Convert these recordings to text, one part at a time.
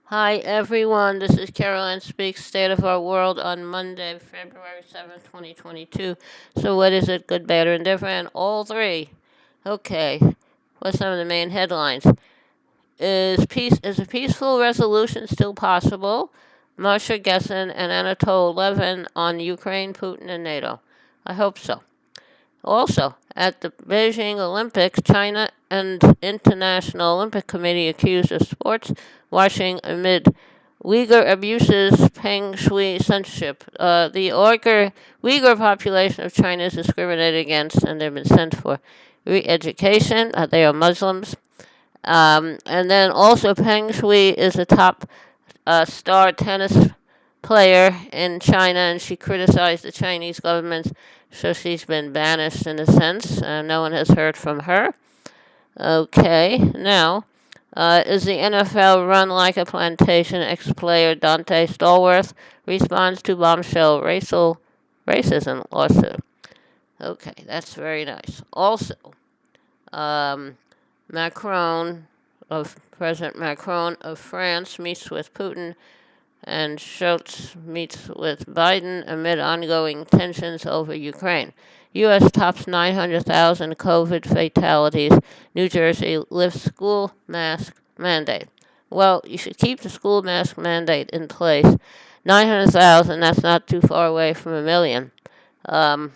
Hi everyone, this is Caroline Speaks State of Our World on Monday, February 7th, 2022. So what is it, good, bad, or indifferent? All three. Okay, what's some of the main headlines? Is a peaceful resolution still possible? Marsha Gessen and Anatol Levin on Ukraine, Putin, and NATO. I hope so. Also, at the Beijing Olympics, China and International Olympic Committee accused of sports washing amid Uyghur abuses, Peng Shui censorship. The Uyghur population of China is discriminated against, and they've been sent for re-education. They are Muslims. And then also, Peng Shui is a top star tennis player in China, and she criticized the Chinese government, so she's been banished in a sense. No one has heard from her. Okay, now, is the NFL run like a plantation? Ex-player Dante Stallworth responds to bombshell racism lawsuit. Okay, that's very nice. Also, um, Macron President Macron of France meets with Putin and Schultz meets with Biden amid ongoing tensions over Ukraine. U.S. tops 900,000 COVID fatalities. New Jersey lifts school mask mandate. Well, you should keep the school mask mandate in place. 900,000, that's not too far away from a million. Um,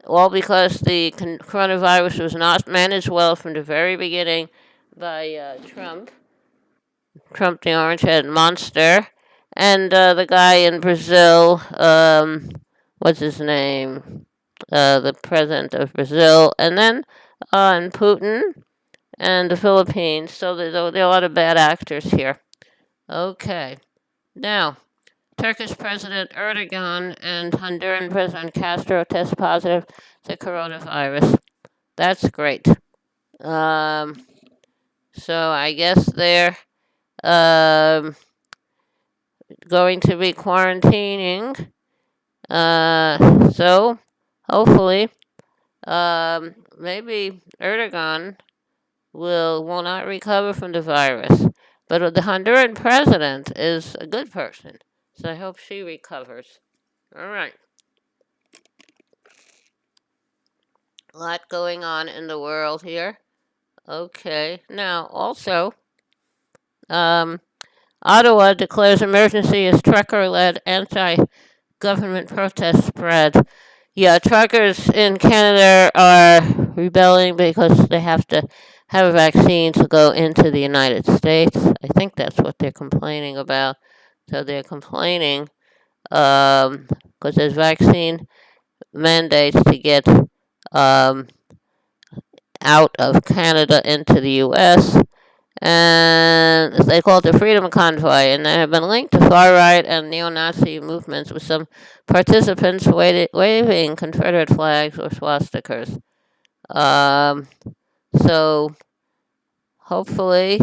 all because the coronavirus was not managed well from the very beginning by Trump the orange head monster, and the guy in Brazil, what's his name? The president of Brazil, and then and Putin and the Philippines. So there are a lot of bad actors here. Okay, now Turkish President Erdogan and Honduran President Castro test positive to coronavirus. That's great. Um, so I guess they're um, going to be quarantining. So hopefully, maybe Erdogan will not recover from the virus. But the Honduran president is a good person, so I hope she recovers. All right, a lot going on in the world here. Okay, now also, um, Ottawa declares emergency as trucker-led anti-government protests spread. Yeah, truckers in Canada are rebelling because they have to have a vaccine to go into the United States. I think that's what they're complaining about. So they're complaining because there's vaccine mandates to get um, out of Canada into the U.S. And they call it the Freedom Convoy, and they have been linked to far right and neo-Nazi movements, with some participants waving Confederate flags or swastikas. Um, so hopefully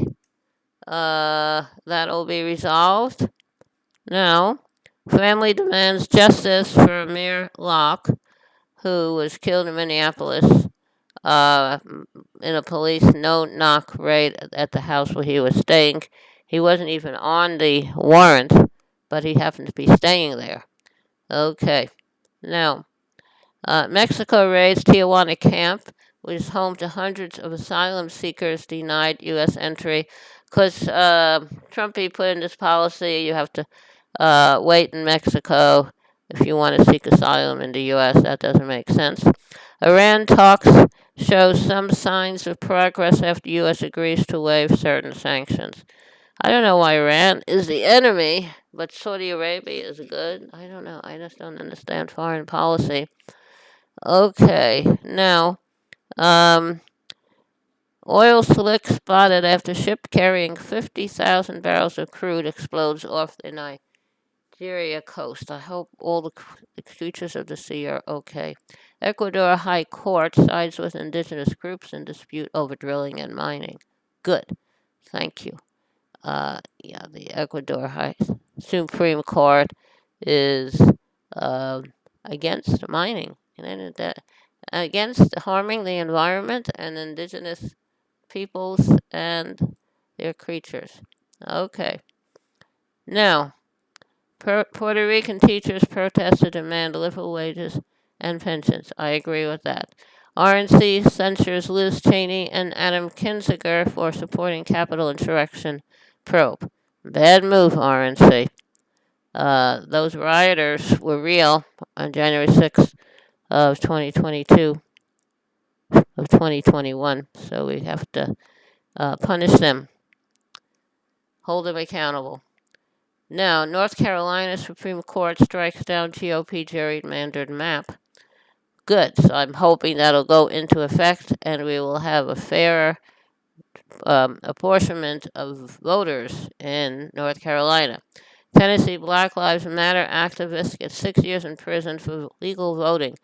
that'll be resolved. Now, family demands justice for Amir Locke, who was killed in Minneapolis uh, in a police no-knock raid at the house where he was staying. He wasn't even on the warrant, but he happened to be staying there. Okay. Now, Mexico raids Tijuana camp, which is home to hundreds of asylum seekers denied U.S. entry. Because Trumpy put in this policy, you have to wait in Mexico if you want to seek asylum in the U.S. That doesn't make sense. Iran talks show some signs of progress after U.S. agrees to waive certain sanctions. I don't know why Iran is the enemy, but Saudi Arabia is good. I don't know. I just don't understand foreign policy. Okay, now, um, oil slick spotted after ship carrying 50,000 barrels of crude explodes off the Nigeria coast. I hope all the creatures of the sea are okay. Ecuador High Court sides with indigenous groups in dispute over drilling and mining. Good. Thank you. Yeah, the Ecuador High Supreme Court is uh, against mining and against harming the environment and indigenous peoples and their creatures. Okay. Now, Puerto Rican teachers protest to demand livable wages and pensions. I agree with that. RNC censures Liz Cheney and Adam Kinzinger for supporting Capitol insurrection probe. Bad move, RNC. Those rioters were real on January 6th of 2022, of 2021, so we have to punish them, hold them accountable. Now, North Carolina Supreme Court strikes down GOP gerrymandered map. Good. So I'm hoping that'll go into effect and we will have a fairer apportionment of voters in North Carolina. Tennessee Black Lives Matter activist gets 6 years in prison for legal voting.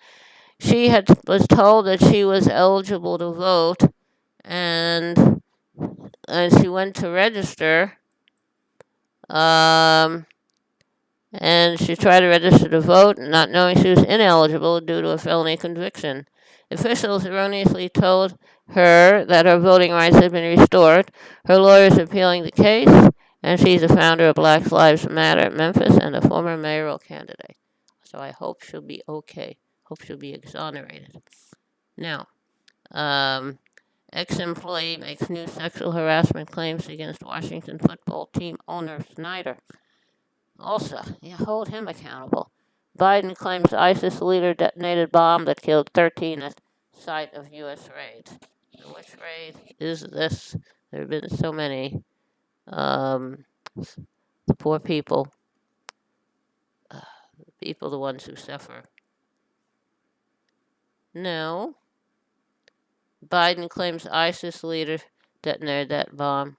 She was told that she was eligible to vote, and she went to register. And she tried to register to vote, not knowing she was ineligible due to a felony conviction. Officials erroneously told her that her voting rights had been restored. Her lawyer is appealing the case, and she's the founder of Black Lives Matter at Memphis and a former mayoral candidate. So I hope she'll be okay. Hope she'll be exonerated. Now, ex-employee makes new sexual harassment claims against Washington football team owner Snyder. Also, hold him accountable. Biden claims ISIS leader detonated bomb that killed 13 at site of U.S. raid. Which raid is this? There have been so many. The poor people. People, the ones who suffer. No. Biden claims ISIS leader detonated that bomb.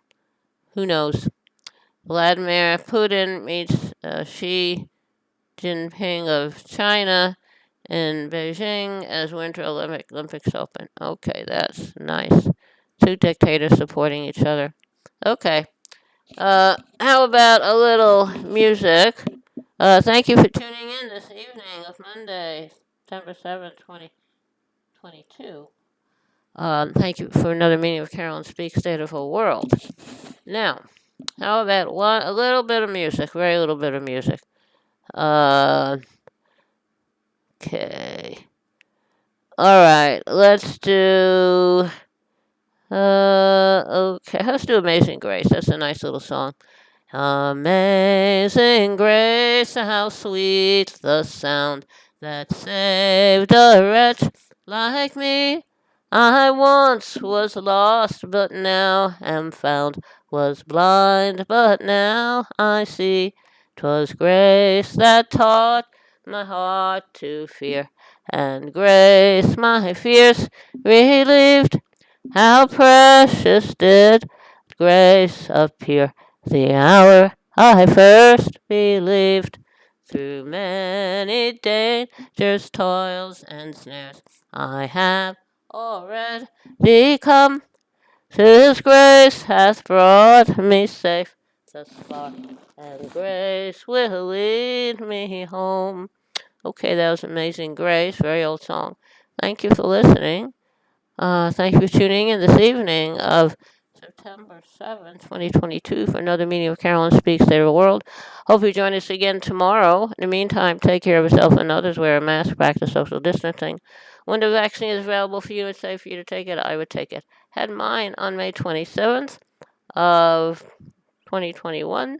Who knows? Vladimir Putin meets Xi Jinping of China in Beijing as Winter Olympics open. Okay, that's nice. Two dictators supporting each other. Okay. How about a little music? Thank you for tuning in this evening of Monday, September 7th, 2022. Thank you for another meeting of Carolyn Speaks State of the World. Now, how about a little bit of music? Very little bit of music. Okay. All right. Let's do. Okay. Let's do Amazing Grace. That's a nice little song. Amazing Grace, how sweet the sound that saved a wretch like me. I once was lost, but now am found. Was blind, but now I see. 'Twas grace that taught my heart to fear, and grace my fears relieved. How precious did grace appear the hour I first believed. Through many dangers, toils, and snares, I have already come. His grace hath brought me safe thus far, and grace will lead me home. Okay, that was Amazing Grace, very old song. Thank you for listening. Thank you for tuning in this evening of September 7th, 2022 for another meeting of Carolyn Speaks State of the World. Hope you join us again tomorrow. In the meantime, take care of yourself and others. Wear a mask, practice social distancing. When the vaccine is available for you and safe for you to take it, I would take it. Had mine on May 27th of 2021.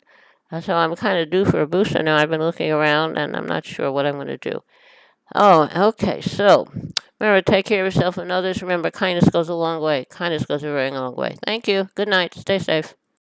So I'm kind of due for a booster now. I've been looking around and I'm not sure what I'm going to do. Oh, okay. So remember, take care of yourself and others. Remember, kindness goes a long way. Kindness goes a very long way. Thank you. Good night. Stay safe.